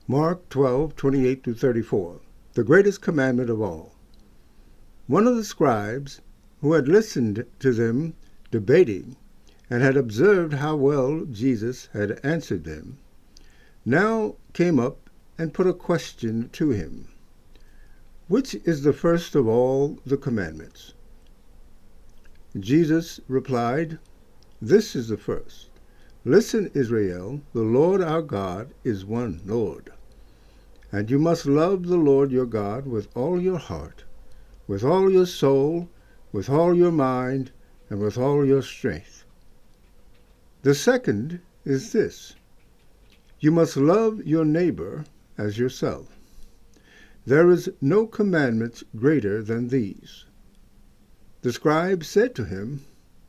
Mark 12:28-34, the greatest commandment of all. One of the scribes, who had listened to them debating and had observed how well Jesus had answered them, now came up and put a question to him. Which is the first of all the commandments? Jesus replied, This is the first. Listen, Israel, the Lord our God is one Lord. And you must love the Lord your God with all your heart, with all your soul, with all your mind, and with all your strength. The second is this: you must love your neighbor as yourself. There is no commandment greater than these. The scribe said to him,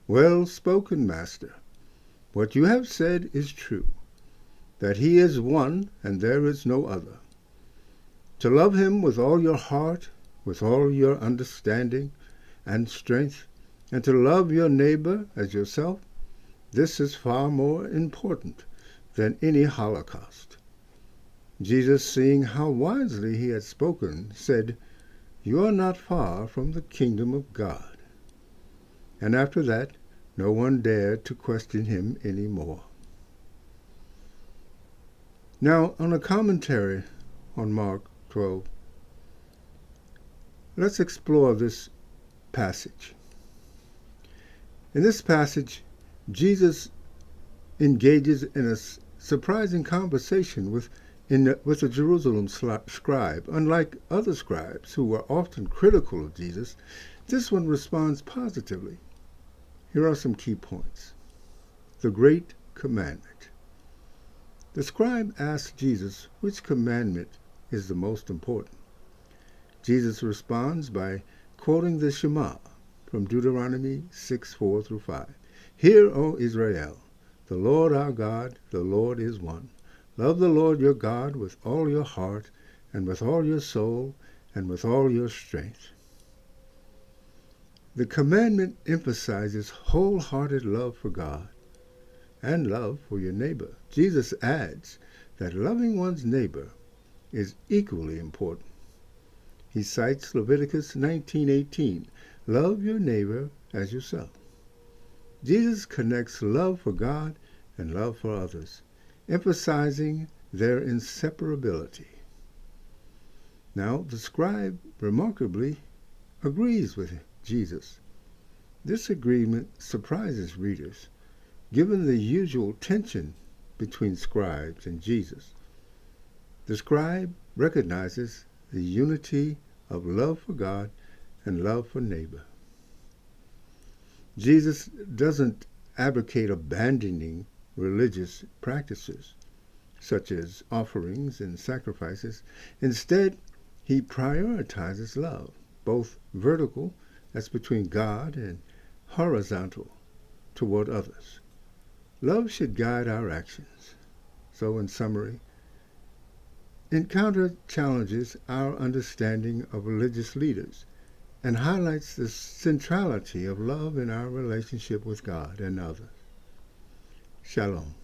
Well spoken, Master. What you have said is true, that he is one and there is no other. To love him with all your heart, with all your understanding and strength, and to love your neighbor as yourself, this is far more important than any holocaust. Jesus, seeing how wisely he had spoken, said, You are not far from the kingdom of God. And after that, no one dared to question him any more. Now, on a commentary on Mark 12, let's explore this passage. In this passage, Jesus engages in a surprising conversation with a Jerusalem scribe. Unlike other scribes who were often critical of Jesus, this one responds positively. Here are some key points. The great commandment. The scribe asked Jesus which commandment is the most important. Jesus responds by quoting the Shema from Deuteronomy 6:4-5. Hear, O Israel, the Lord our God, the Lord is one. Love the Lord your God with all your heart and with all your soul and with all your strength. The commandment emphasizes wholehearted love for God and love for your neighbor. Jesus adds that loving one's neighbor is equally important. He cites Leviticus 19:18, love your neighbor as yourself. Jesus connects love for God and love for others, emphasizing their inseparability. Now, the scribe remarkably agrees with Jesus. This agreement surprises readers, given the usual tension between scribes and Jesus. The scribe recognizes the unity of love for God and love for neighbor. Jesus doesn't advocate abandoning religious practices, such as offerings and sacrifices. Instead, he prioritizes love, both vertical, that's between God, and horizontal, toward others. Love should guide our actions. So, in summary, Encounter challenges our understanding of religious leaders and highlights the centrality of love in our relationship with God and others. Shalom.